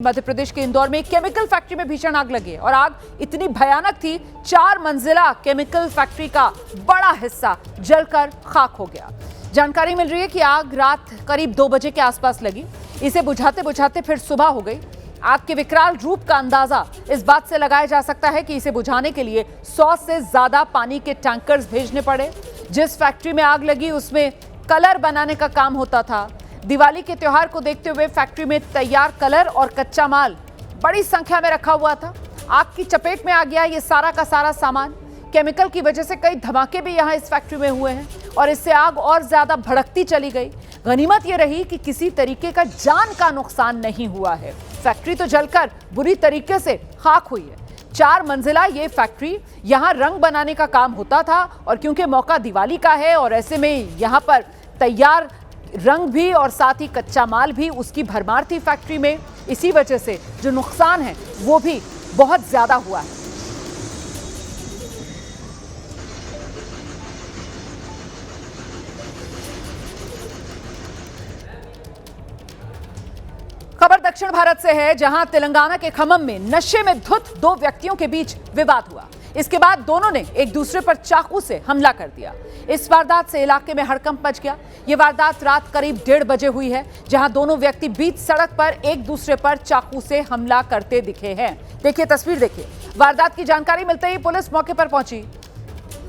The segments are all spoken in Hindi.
मध्य प्रदेश के इंदौर में एक केमिकल फैक्ट्री में भीषण आग लगी और आग इतनी भयानक थी, 4 मंजिला केमिकल फैक्ट्री का बड़ा हिस्सा जलकर खाक हो गया। जानकारी मिल रही है कि आग रात करीब 2 बजे के आसपास लगी। इसे बुझाते बुझाते फिर सुबह हो गई। आग के विकराल रूप का अंदाजा इस बात से लगाया जा सकता है कि इसे बुझाने के लिए 100 से ज्यादा पानी के टैंकर्स भेजने पड़े। जिस फैक्ट्री में आग लगी उसमें कलर बनाने का काम होता था। दिवाली के त्योहार को देखते हुए फैक्ट्री में तैयार कलर और कच्चा माल बड़ी संख्या में रखा हुआ था। आग की चपेट में आ गया ये सारा का सारा सामान। केमिकल की वजह से कई धमाके भी यहां इस फैक्ट्री में हुए हैं और इससे आग और ज्यादा भड़कती चली गई। गनीमत ये रही कि किसी तरीके का जान का नुकसान नहीं हुआ है। फैक्ट्री तो जलकर बुरी तरीके से खाक हुई है। 4 मंजिला ये फैक्ट्री, यहाँ रंग बनाने का काम होता था और क्योंकि मौका दिवाली का है और ऐसे में यहाँ पर तैयार रंग भी और साथ ही कच्चा माल भी, उसकी भरमार थी फैक्ट्री में। इसी वजह से जो नुकसान है वो भी बहुत ज्यादा हुआ है। खबर दक्षिण भारत से है, जहां तेलंगाना के खम्मम में नशे में धुत 2 व्यक्तियों के बीच विवाद हुआ। इसके बाद दोनों ने एक दूसरे पर चाकू से हमला कर दिया। इस वारदात से इलाके में हड़कंप मच गया। यह वारदात रात करीब 1:30 बजे हुई है, जहां दोनों व्यक्ति बीच सड़क पर एक दूसरे पर चाकू से हमला करते दिखे हैं। देखिए तस्वीर देखिए। वारदात की जानकारी मिलते ही पुलिस मौके पर पहुंची।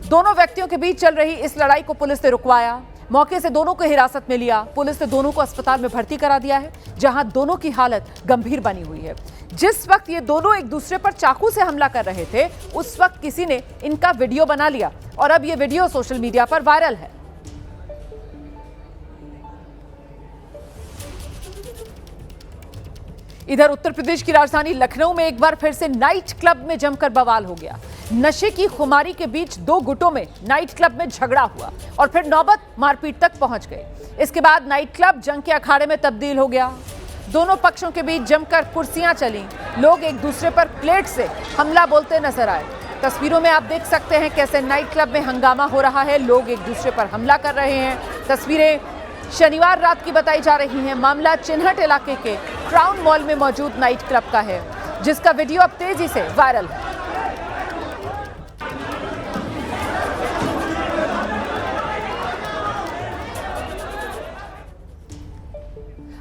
दोनों व्यक्तियों के बीच चल रही इस लड़ाई को पुलिस ने रुकवाया। मौके से दोनों को हिरासत में लिया। पुलिस ने दोनों को अस्पताल में भर्ती करा दिया है, जहां दोनों की हालत गंभीर बनी हुई है। जिस वक्त ये दोनों एक दूसरे पर चाकू से हमला कर रहे थे, उस वक्त किसी ने इनका वीडियो बना लिया और अब ये वीडियो सोशल मीडिया पर वायरल है। इधर उत्तर प्रदेश की राजधानी लखनऊ में एक बार फिर से नाइट क्लब में जमकर बवाल हो गया। नशे की खुमारी के बीच 2 गुटों में नाइट क्लब में झगड़ा हुआ और फिर नौबत मारपीट तक पहुंच गई। इसके बाद नाइट क्लब जंग के अखाड़े में तब्दील हो गया। दोनों पक्षों के बीच जमकर कुर्सियां चली। लोग एक दूसरे पर प्लेट से हमला बोलते नजर आए। तस्वीरों में आप देख सकते हैं कैसे नाइट क्लब में हंगामा हो रहा है। लोग एक दूसरे पर हमला कर रहे हैं। तस्वीरें शनिवार रात की बताई जा रही हैं। मामला चिन्हट इलाके के क्राउन मॉल में मौजूद नाइट क्लब का है, जिसका वीडियो अब तेजी से वायरल है।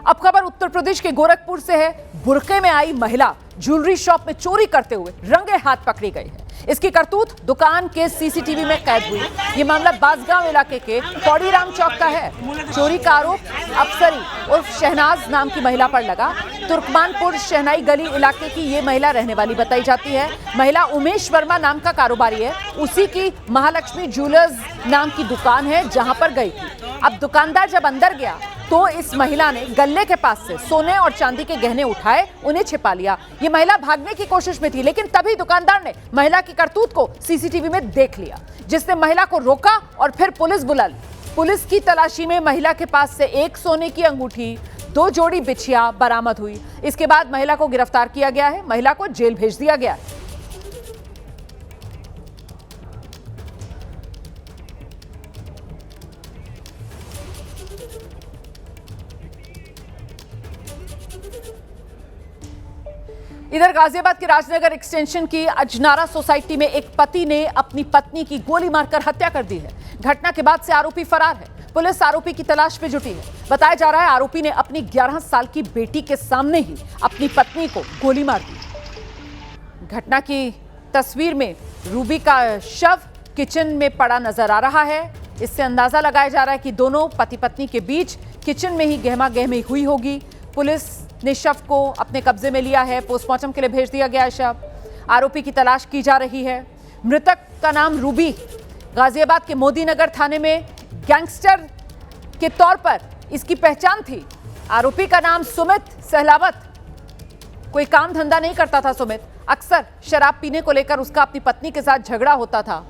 अब खबर उत्तर प्रदेश के गोरखपुर से है। बुर्के में आई महिला ज्वेलरी शॉप में चोरी करते हुए रंगे हाथ पकड़ी गई है। इसकी करतूत दुकान के सीसीटीवी में कैद हुई। ये मामला बासगांव इलाके के पौड़ीराम चौक का है। चोरी का आरोप अफसरी उर्फ शहनाज नाम की महिला पर लगा। तुर्कमानपुर शहनाई गली इलाके की ये महिला रहने वाली बताई जाती है। महिला उमेश वर्मा नाम का कारोबारी है। उसी की महालक्ष्मी ज्वेलर्स नाम की दुकान है, जहां पर गई थी। अब दुकानदार जब अंदर गया तो इस महिला ने गल्ले के पास से सोने और चांदी के गहने उठाए, उन्हें छिपा लिया। ये महिला भागने की कोशिश में थी, लेकिन तभी दुकानदार ने महिला की करतूत को सीसीटीवी में देख लिया, जिसने महिला को रोका और फिर पुलिस बुला ली। पुलिस की तलाशी में महिला के पास से 1 सोने की अंगूठी, 2 जोड़ी बिछिया बरामद हुई। इसके बाद महिला को गिरफ्तार किया गया है। महिला को जेल भेज दिया गया है। इधर गाजियाबाद के राजनगर एक्सटेंशन की अजनारा सोसाइटी में एक पति ने अपनी पत्नी की गोली मारकर हत्या कर दी है। घटना के बाद से आरोपी फरार है। पुलिस आरोपी की तलाश में जुटी है। बताया जा रहा है आरोपी ने अपनी 11 साल की बेटी के सामने ही अपनी पत्नी को गोली मार दी। घटना की तस्वीर में रूबी का शव किचन में पड़ा नजर आ रहा है। इससे अंदाजा लगाया जा रहा है कि दोनों पति पत्नी के बीच किचन में ही गहमा गहमी हुई होगी। पुलिस ने शव को अपने कब्जे में लिया है। पोस्टमार्टम के लिए भेज दिया गया है शव। आरोपी की तलाश की जा रही है। मृतक का नाम रूबी गाजियाबाद के मोदी नगर थाने में गैंगस्टर के तौर पर इसकी पहचान थी। आरोपी का नाम सुमित सहलावत। कोई काम धंधा नहीं करता था सुमित। अक्सर शराब पीने को लेकर उसका अपनी पत्नी के साथ झगड़ा होता था।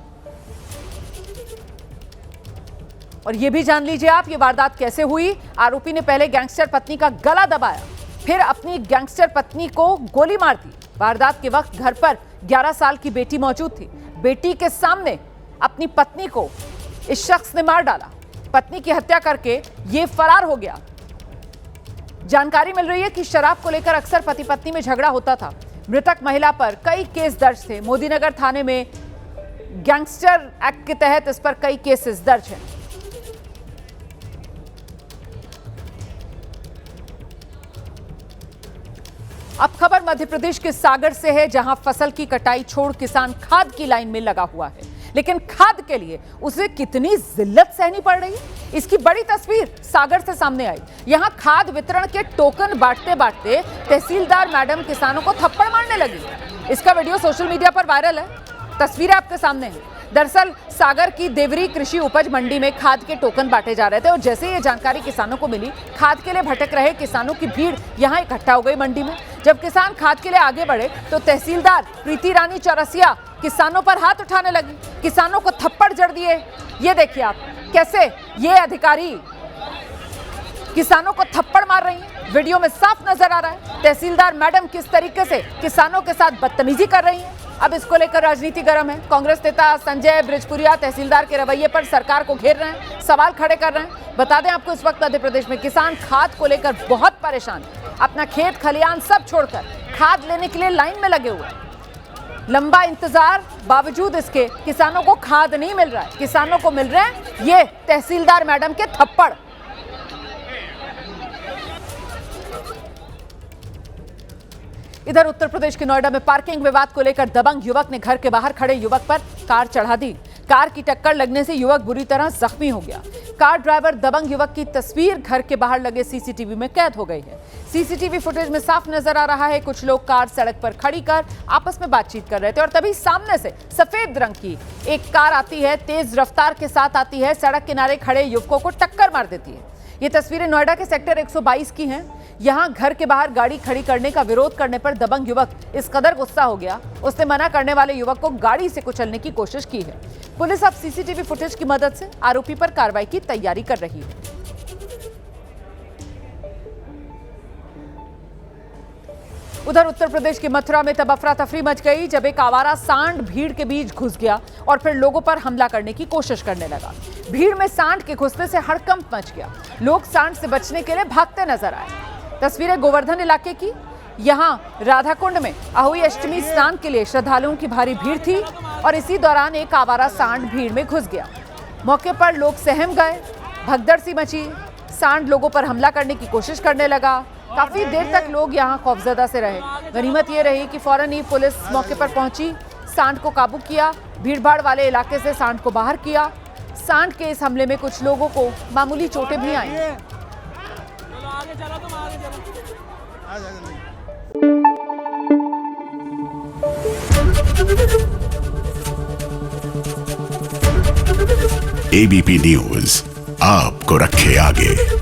और यह भी जान लीजिए आप, ये वारदात कैसे हुई। आरोपी ने पहले गैंगस्टर पत्नी का गला दबाया, फिर अपनी गैंगस्टर पत्नी को गोली मार दी। वारदात के वक्त घर पर 11 साल की बेटी मौजूद थी। बेटी के सामने अपनी पत्नी को इस शख्स ने मार डाला। पत्नी की हत्या करके ये फरार हो गया। जानकारी मिल रही है कि शराब को लेकर अक्सर पति पत्नी में झगड़ा होता था। मृतक महिला पर कई केस दर्ज थे। मोदीनगर थाने में गैंगस्टर एक्ट के तहत इस पर कई केसेस दर्ज हैं। अब खबर मध्य प्रदेश के सागर से है, जहां फसल की कटाई छोड़ किसान खाद की लाइन में लगा हुआ है, लेकिन खाद के लिए उसे कितनी जिल्लत सहनी पड़ रही है, इसकी बड़ी तस्वीर सागर से सामने आई। यहां खाद वितरण के टोकन बांटते बांटते तहसीलदार मैडम किसानों को थप्पड़ मारने लगी। इसका वीडियो सोशल मीडिया पर वायरल है, तस्वीरें आपके सामने हैं। दरअसल सागर की देवरी कृषि उपज मंडी में खाद के टोकन बांटे जा रहे थे और जैसे ये जानकारी किसानों को मिली, खाद के लिए भटक रहे किसानों की भीड़ यहां इकट्ठा हो गई मंडी में। जब किसान खाद के लिए आगे बढ़े तो तहसीलदार प्रीति रानी चौरसिया किसानों पर हाथ उठाने लगी, किसानों को थप्पड़ जड़ दिए। ये देखिए आप कैसे ये अधिकारी किसानों को थप्पड़ मार रही हैं, वीडियो में साफ नजर आ रहा है। तहसीलदार मैडम किस तरीके से किसानों के साथ बदतमीजी कर रही हैं। अब इसको लेकर राजनीति गर्म है। कांग्रेस नेता संजय बृजपुरिया तहसीलदार के रवैये पर सरकार को घेर रहे हैं, सवाल खड़े कर रहे हैं। बता दें आपको, इस वक्त मध्य प्रदेश में किसान खाद को लेकर बहुत परेशान हैं। अपना खेत खलियान सब छोड़कर खाद लेने के लिए लाइन में लगे हुए हैं। लंबा इंतजार बावजूद इसके किसानों को खाद नहीं मिल रहा है। किसानों को मिल रहे हैं ये तहसीलदार मैडम के थप्पड़। इधर उत्तर प्रदेश के नोएडा में पार्किंग विवाद को लेकर दबंग युवक ने घर के बाहर खड़े युवक पर कार चढ़ा दी। कार की टक्कर लगने से युवक बुरी तरह जख्मी हो गया। कार ड्राइवर दबंग युवक की तस्वीर घर के बाहर लगे सीसीटीवी में कैद हो गई है। सीसीटीवी फुटेज में साफ नजर आ रहा है, कुछ लोग कार सड़क पर खड़ी कर आपस में बातचीत कर रहे थे और तभी सामने से सफेद रंग की एक कार आती है, तेज रफ्तार के साथ आती है, सड़क किनारे खड़े युवकों को टक्कर मार देती है। ये तस्वीरें नोएडा के सेक्टर 122 की हैं। यहां घर के बाहर गाड़ी खड़ी करने का विरोध करने पर दबंग युवक इस कदर गुस्सा हो गया, उसने मना करने वाले युवक को गाड़ी से कुचलने की कोशिश की है। पुलिस अब सीसीटीवी फुटेज की मदद से आरोपी पर कार्रवाई की तैयारी कर रही है। उधर उत्तर प्रदेश की मथुरा में तब अफरा तफरी मच गई जब एक आवारा सांड भीड़ के बीच घुस गया और फिर लोगों पर हमला करने की कोशिश करने लगा। भीड़ में सांड के घुसने से हड़कंप मच गया। लोग सांड से बचने के लिए भागते नजर आए। तस्वीरें गोवर्धन इलाके की। यहां राधाकुंड में अहोई अष्टमी स्नान के लिए श्रद्धालुओं की भारी भीड़ थी और इसी दौरान एक आवारा सांड भीड़ में घुस गया। मौके पर लोग सहम गए, भगदड़ सी मची। सांड लोगों पर हमला करने की कोशिश करने लगा। काफी देर तक लोग यहां खौफजदा से रहे। गनीमत ये रही कि फौरन ही पुलिस मौके पर पहुंची, सांड को काबू किया, भीड़भाड़ वाले इलाके से सांड को बाहर किया। सांड के इस हमले में कुछ लोगों को मामूली चोटें भी आई। एबीपी न्यूज आपको रखे आगे।